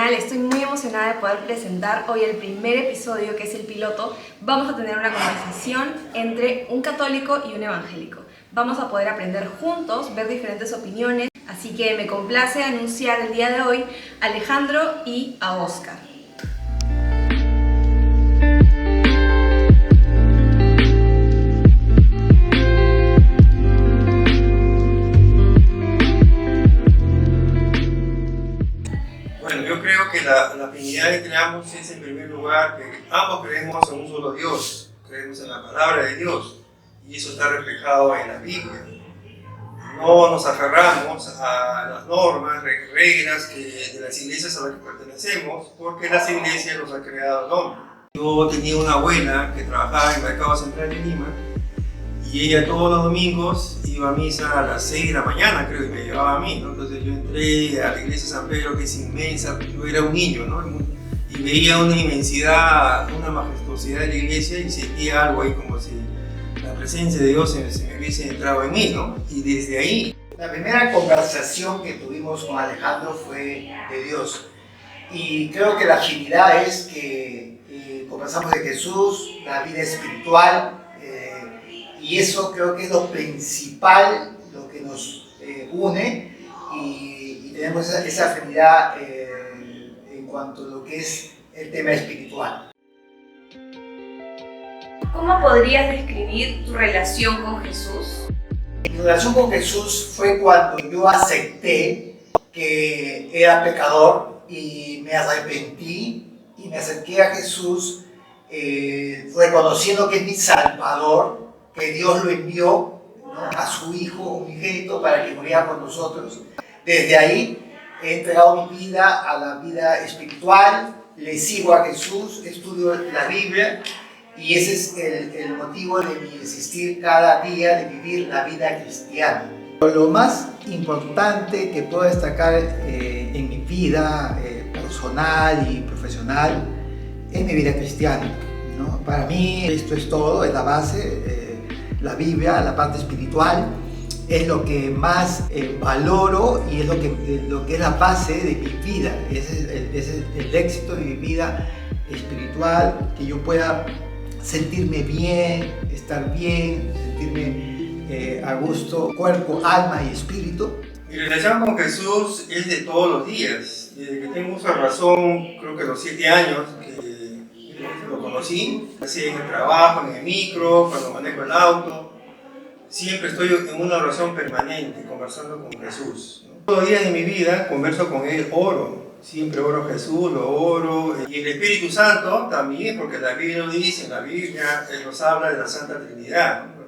Genial, estoy muy emocionada de poder presentar hoy el primer episodio, que es el piloto. Vamos a tener una conversación entre un católico y un evangélico. Vamos a poder aprender juntos, ver diferentes opiniones, así que me complace anunciar el día de hoy a Alejandro y a Oscar. Yo creo que la afinidad entre ambos es, en primer lugar, que ambos creemos en un solo Dios, creemos en la palabra de Dios, y eso está reflejado en la Biblia. No nos aferramos a las normas, reglas de las iglesias a las que pertenecemos, porque las iglesias los ha creado el hombre. Yo tenía una abuela que trabajaba en el Mercado Central de Lima, y ella todos los domingos iba a misa a las 6 de la mañana, creo, y me llevaba a mí, ¿no? Entonces yo entré a la iglesia San Pedro, que es inmensa, yo era un niño, ¿no? Y veía una inmensidad, una majestuosidad de la iglesia y sentía algo ahí como si la presencia de Dios se me hubiese entrado en mí, ¿no? Y desde ahí... La primera conversación que tuvimos con Alejandro fue de Dios. Y creo que la afinidad es que conversamos de Jesús, la vida espiritual, y eso creo que es lo principal, lo que nos une, y tenemos esa afinidad en cuanto a lo que es el tema espiritual. ¿Cómo podrías describir tu relación con Jesús? Mi relación con Jesús fue cuando yo acepté que era pecador y me arrepentí y me acerqué a Jesús reconociendo que es mi Salvador, que Dios lo envió, ¿no?, a su Hijo unigénito para que muriera por nosotros. Desde ahí he entregado mi vida a la vida espiritual, le sigo a Jesús, estudio la Biblia, y ese es el motivo de mi existir cada día, de vivir la vida cristiana. Lo más importante que puedo destacar en mi vida personal y profesional es mi vida cristiana, ¿no? Para mí esto es todo, es la base. La Biblia, la parte espiritual, es lo que más valoro y es lo que es la base de mi vida. Ese es el éxito de mi vida espiritual, que yo pueda sentirme bien, estar bien, sentirme a gusto, cuerpo, alma y espíritu. Mi relación con Jesús es de todos los días. Desde que tengo uso de razón, creo que los 7 años que lo conocí, así en el trabajo, en el micro, cuando manejo el auto. Siempre estoy en una oración permanente, conversando con Jesús, ¿no? Todos los días de mi vida converso con Él, oro. Siempre oro a Jesús, lo oro. Y el Espíritu Santo también, porque la Biblia lo dice, en la Biblia Él nos habla de la Santa Trinidad, ¿no?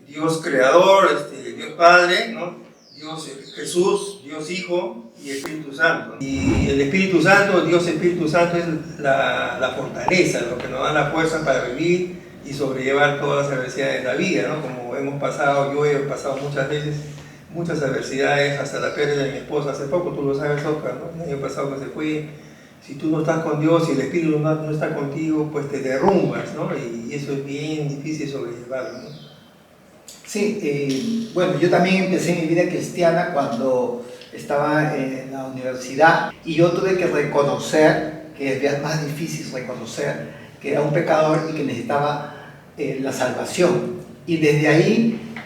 Dios Creador, Dios Padre, ¿no? Dios Jesús, Dios Hijo y Espíritu Santo. Y el Espíritu Santo, Dios Espíritu Santo, es la fortaleza, lo que nos da la fuerza para vivir y sobrellevar todas las adversidades de la vida, ¿no? Como hemos pasado, yo he pasado muchas veces, muchas adversidades, hasta la pérdida de mi esposa hace poco, tú lo sabes, Oscar, ¿no? El año pasado que se fue. Si tú no estás con Dios y el Espíritu no está contigo, pues te derrumbas, ¿no? Y eso es bien difícil sobrellevarlo, ¿no? Sí, bueno, yo también empecé mi vida cristiana cuando estaba en la universidad y yo tuve que reconocer, que es más difícil reconocer, que era un pecador y que necesitaba la salvación. Y desde ahí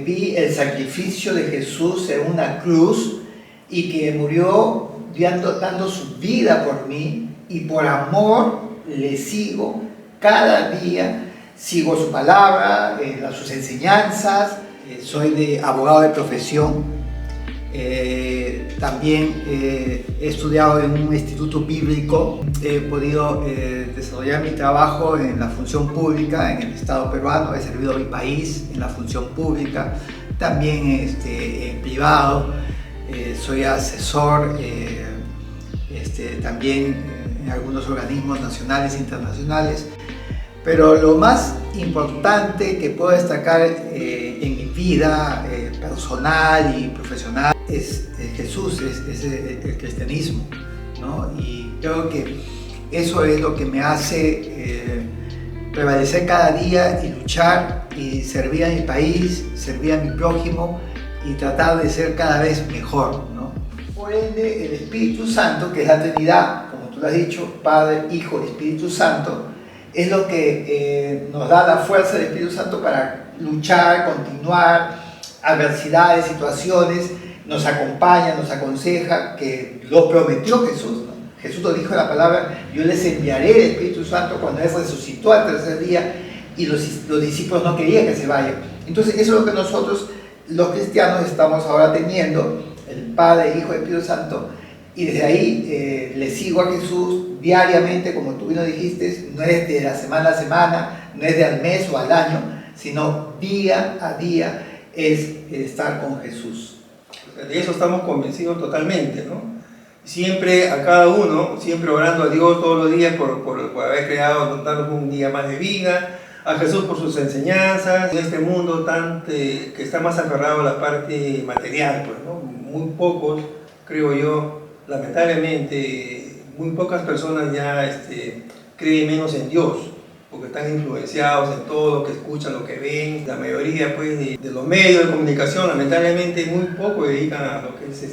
vi el sacrificio de Jesús en una cruz y que murió dando su vida por mí, y por amor le sigo cada día. Sigo su palabra, sus enseñanzas. Soy de abogado de profesión. También he estudiado en un instituto bíblico. He podido desarrollar mi trabajo en la función pública en el Estado peruano. He servido a mi país en la función pública. También en privado. Soy asesor también en algunos organismos nacionales e internacionales. Pero lo más importante que puedo destacar en mi vida personal y profesional es Jesús, es el cristianismo, ¿no? Y creo que eso es lo que me hace prevalecer cada día y luchar y servir a mi país, servir a mi prójimo y tratar de ser cada vez mejor, ¿no? Por ende, el Espíritu Santo, que es la Trinidad, como tú lo has dicho, Padre, Hijo, Espíritu Santo, es lo que nos da la fuerza del Espíritu Santo para luchar, continuar, adversidades, situaciones, nos acompaña, nos aconseja, que lo prometió Jesús, ¿no? Jesús lo dijo en la palabra: yo les enviaré el Espíritu Santo cuando Él resucitó al tercer día, y los discípulos no querían que se vaya. Entonces eso es lo que nosotros, los cristianos, estamos ahora teniendo, el Padre, Hijo y Espíritu Santo, y desde ahí le sigo a Jesús diariamente, como tú bien lo dijiste, no es de la semana a semana, no es de al mes o al año, sino día a día es estar con Jesús. De eso estamos convencidos totalmente, ¿no? Siempre a cada uno, siempre orando a Dios todos los días por haber creado, darnos un día más de vida, a Jesús por sus enseñanzas, en este mundo que está más aferrado a la parte material, pues, ¿no? Muy pocos, creo yo, lamentablemente, muy pocas personas ya creen menos en Dios, porque están influenciados en todo lo que escuchan, lo que ven. La mayoría, pues, de los medios de comunicación, lamentablemente, muy poco dedican a lo que es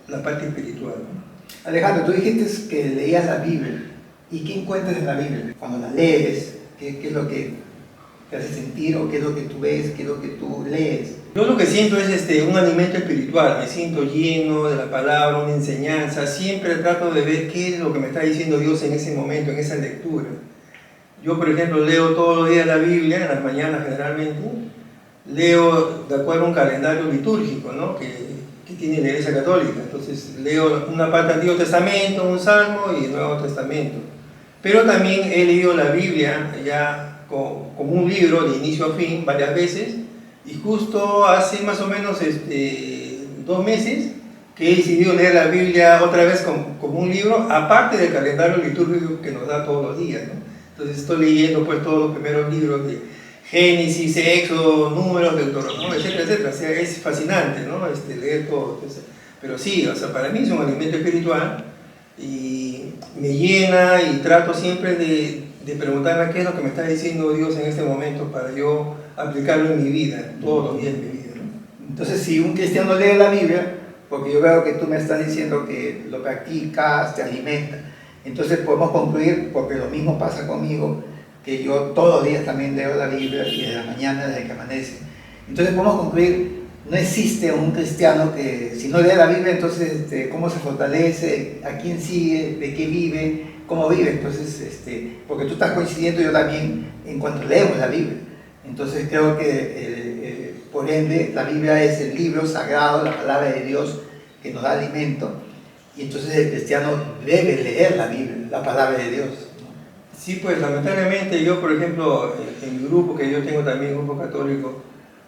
la parte espiritual, ¿no? Alejandro, tú dijiste que leías la Biblia. ¿Y qué encuentras en la Biblia? Cuando la lees, ¿qué es lo que te hace sentir, o qué es lo que tú ves, qué es lo que tú lees? Yo lo que siento es un alimento espiritual, me siento lleno de la palabra, una enseñanza. Siempre trato de ver qué es lo que me está diciendo Dios en ese momento, en esa lectura. Yo, por ejemplo, leo todos los días la Biblia, en las mañanas generalmente. Leo de acuerdo a un calendario litúrgico, ¿no? que tiene la Iglesia Católica. Entonces leo una parte del Antiguo Testamento, un Salmo y el Nuevo Testamento. Pero también he leído la Biblia ya como un libro de inicio a fin varias veces, y justo hace más o menos 2 meses que he decidido leer la Biblia otra vez como un libro, aparte del calendario litúrgico que nos da todos los días, ¿no? Entonces estoy leyendo pues todos los primeros libros de Génesis, Éxodo, Números, Deuteronomio, etcétera, etcétera. O sea, es fascinante, ¿no? Leer todo. Entonces, pero sí, o sea, para mí es un alimento espiritual y me llena, y trato siempre de preguntarme qué es lo que me está diciendo Dios en este momento para yo aplicarlo en mi vida, todos los días de mi vida, ¿no? Entonces, si un cristiano lee la Biblia, porque yo veo que tú me estás diciendo que lo practicas, te alimenta, entonces podemos concluir, porque lo mismo pasa conmigo, que yo todos los días también leo la Biblia, y de la mañana desde que amanece. Entonces podemos concluir, no existe un cristiano que si no lee la Biblia, entonces cómo se fortalece, a quién sigue, de qué vive, cómo vive. Entonces, porque tú estás coincidiendo, yo también, en cuanto leemos la Biblia. Entonces creo que por ende la Biblia es el libro sagrado, la palabra de Dios que nos da alimento, y entonces el cristiano debe leer la Biblia, la palabra de Dios. Sí, pues lamentablemente yo, por ejemplo, en mi grupo, que yo tengo también, un grupo católico,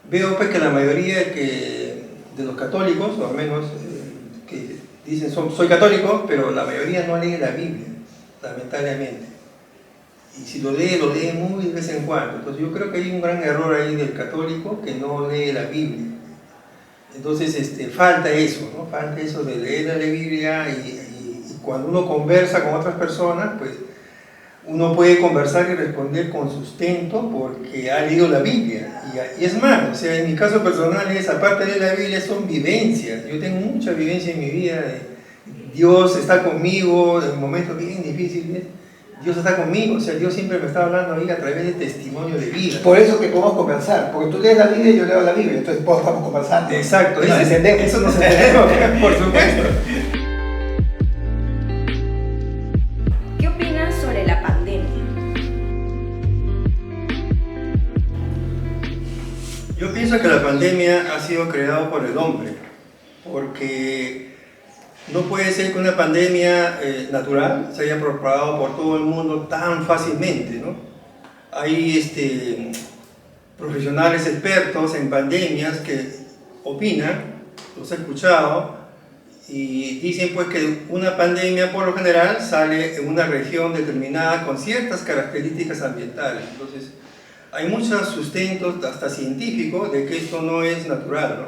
veo pues que la mayoría de los católicos, o al menos que dicen soy católico, pero la mayoría no lee la Biblia, lamentablemente. Y si lo lee muy de vez en cuando. Entonces yo creo que hay un gran error ahí del católico que no lee la Biblia. Entonces falta eso, ¿no? Falta eso de leer la Biblia, y cuando uno conversa con otras personas, pues uno puede conversar y responder con sustento porque ha leído la Biblia. Y es más, o sea, en mi caso personal, aparte de la Biblia, son vivencias. Yo tengo mucha vivencia en mi vida. Dios está conmigo en momentos bien difíciles. Dios está conmigo, o sea, Dios siempre me está hablando ahí a través de testimonio de vida. Por eso que podemos conversar, porque tú lees la Biblia y yo leo la Biblia, entonces todos estamos conversando. Exacto, nos entendemos. Eso nos entendemos, por supuesto. ¿Qué opinas sobre la pandemia? Yo pienso que la pandemia ha sido creada por el hombre, porque no puede ser que una pandemia natural se haya propagado por todo el mundo tan fácilmente, ¿no? Hay profesionales expertos en pandemias que opinan, los he escuchado, y dicen pues que una pandemia por lo general sale en una región determinada con ciertas características ambientales. Entonces, hay muchos sustentos, hasta científicos, de que esto no es natural, ¿no?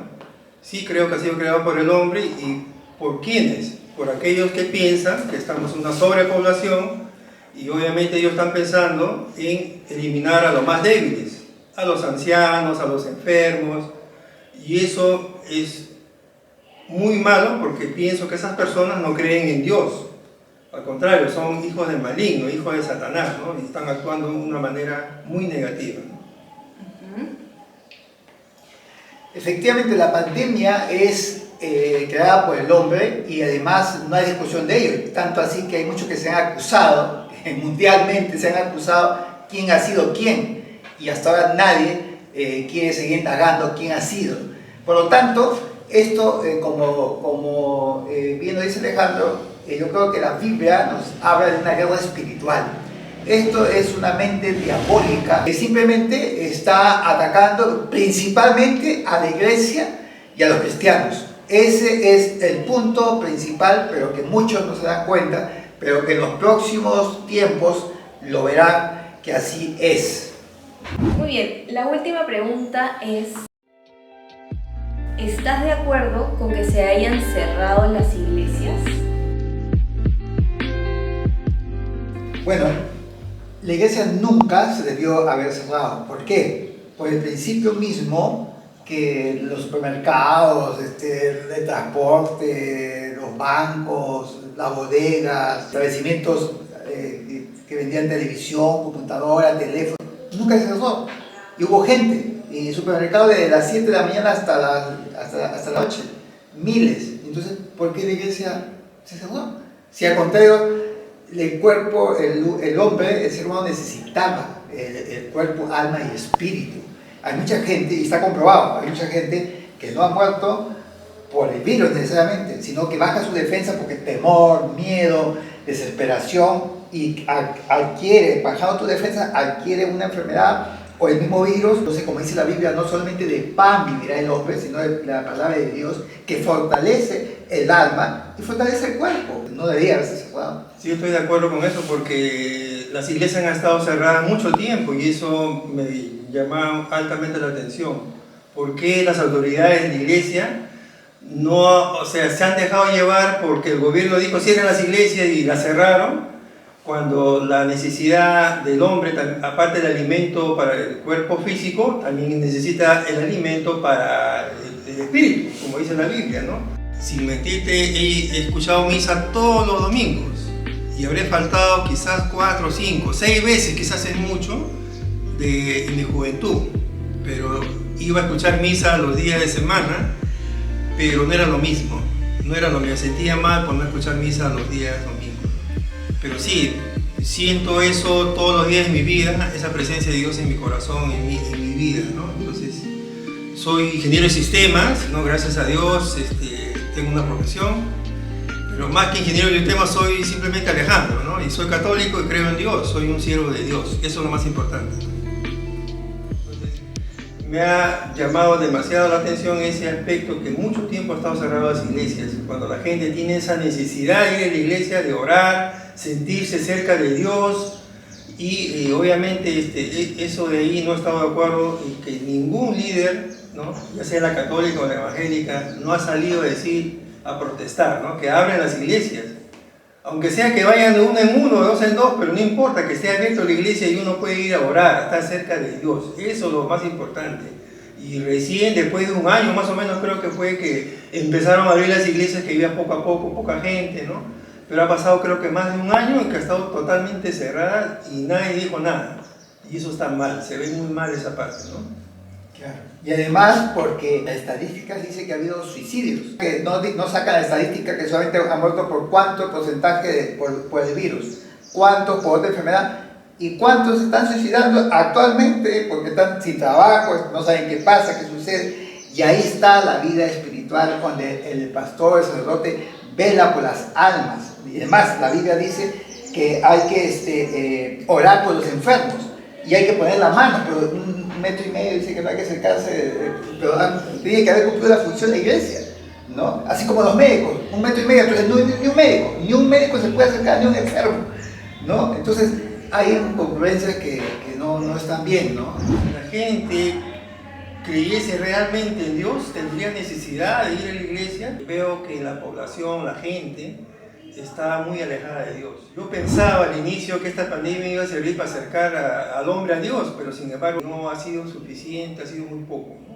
Sí creo que ha sido creado por el hombre. ¿Y por quiénes? Por aquellos que piensan que estamos en una sobrepoblación, y obviamente ellos están pensando en eliminar a los más débiles, a los ancianos, a los enfermos, y eso es muy malo porque pienso que esas personas no creen en Dios. Al contrario, son hijos del maligno, hijos de Satanás, ¿no? Y están actuando de una manera muy negativa, ¿no? Efectivamente, la pandemia es creada por el hombre y además no hay discusión de ello. Tanto así que hay muchos que se han acusado, mundialmente se han acusado quién ha sido quién. Y hasta ahora nadie quiere seguir indagando quién ha sido. Por lo tanto, esto, como bien lo dice Alejandro, yo creo que la Biblia nos habla de una guerra espiritual. Esto es una mente diabólica que simplemente está atacando principalmente a la iglesia y a los cristianos. Ese es el punto principal, pero que muchos no se dan cuenta, pero que en los próximos tiempos lo verán que así es. Muy bien, la última pregunta es: ¿estás de acuerdo con que se hayan cerrado las iglesias? Bueno, la iglesia nunca se debió haber cerrado. ¿Por qué? Por el principio mismo que los supermercados, el transporte, los bancos, las bodegas, establecimientos que vendían televisión, computadora, teléfono, nunca se cerró. Y hubo gente, y el supermercado de las 7 de la mañana hasta la noche, miles. Entonces, ¿por qué la iglesia se cerró? Si al contrario, el cuerpo, el hombre, el ser humano necesitaba el cuerpo, alma y espíritu. Hay mucha gente, y está comprobado, hay mucha gente que no ha muerto por el virus necesariamente, sino que baja su defensa porque temor, miedo, desesperación, y adquiere, bajando tu defensa, adquiere una enfermedad o el mismo virus. Entonces, como dice la Biblia, no solamente de pan vivirá el hombre, sino de la palabra de Dios, que fortalece el alma y fortalece el cuerpo. No debería haberse cerrado. Sí, yo estoy de acuerdo con eso porque las iglesias han estado cerradas mucho tiempo y eso me llama altamente la atención. ¿Por qué las autoridades de la iglesia se han dejado llevar porque el gobierno dijo cierren las iglesias y las cerraron? Cuando la necesidad del hombre, aparte del alimento para el cuerpo físico, también necesita el alimento para el espíritu, como dice la Biblia, ¿no? Sin mentirte, he escuchado misa todos los domingos y habré faltado quizás 4, 5, 6 veces, quizás es mucho, en mi juventud. Pero iba a escuchar misa los días de semana, pero no era lo mismo. No era lo mismo, me sentía mal por no escuchar misa los días domingos. Pero sí, siento eso todos los días de mi vida, esa presencia de Dios en mi corazón, en mi vida, ¿no? Entonces, soy ingeniero de sistemas, ¿no? Gracias a Dios, tengo una profesión, pero más que ingeniero de sistemas soy simplemente Alejandro, ¿no? Y soy católico y creo en Dios, soy un siervo de Dios, eso es lo más importante. Entonces, me ha llamado demasiado la atención ese aspecto que mucho tiempo ha estado cerrado las iglesias, cuando la gente tiene esa necesidad de ir a la iglesia, de orar, sentirse cerca de Dios, y obviamente eso de ahí no he estado de acuerdo en que ningún líder, ¿no? Ya sea la católica o la evangélica, no ha salido a decir, a protestar, ¿no? Que abren las iglesias, aunque sea que vayan de uno en uno, de dos en dos, pero no importa, que esté abierto la iglesia y uno puede ir a orar, estar cerca de Dios, eso es lo más importante. Y recién, después de un año más o menos, creo que fue que empezaron a abrir las iglesias, que había poco a poco, poca gente, ¿no? Pero ha pasado creo que más de un año en que ha estado totalmente cerrada y nadie dijo nada. Y eso está mal, se ve muy mal esa parte, ¿no? Claro. Y además porque las estadísticas dicen que ha habido suicidios, que no sacan la estadística que solamente han muerto por cuánto porcentaje por el virus, cuántos por otra enfermedad y cuántos se están suicidando actualmente porque están sin trabajo, no saben qué pasa, qué sucede. Y ahí está la vida espiritual cuando el pastor, el sacerdote vela por las almas. Y además la Biblia dice que hay que orar por los enfermos y hay que poner la mano, pero 1,5 metros dice que no hay que acercarse, pero tiene que haber cumplido la función de la iglesia, ¿no? Así como los médicos, 1,5 metros, entonces ni un médico se puede acercar ni un enfermo, ¿no? Entonces hay incongruencias que no están bien, ¿no? La gente creyese realmente en Dios, tendría necesidad de ir a la iglesia. Veo que la población, la gente, está muy alejada de Dios. Yo pensaba al inicio que esta pandemia iba a servir para acercar al hombre a Dios, pero sin embargo no ha sido suficiente, ha sido muy poco, ¿no?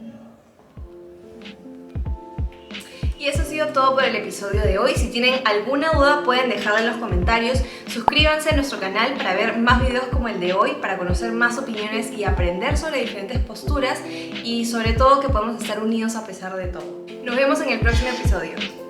Y eso ha sido sido todo por el episodio de hoy. Si tienen alguna duda pueden dejarla en los comentarios. Suscríbanse a nuestro canal para ver más videos como el de hoy, para conocer más opiniones y aprender sobre diferentes posturas y sobre todo que podemos estar unidos a pesar de todo. Nos vemos en el próximo episodio.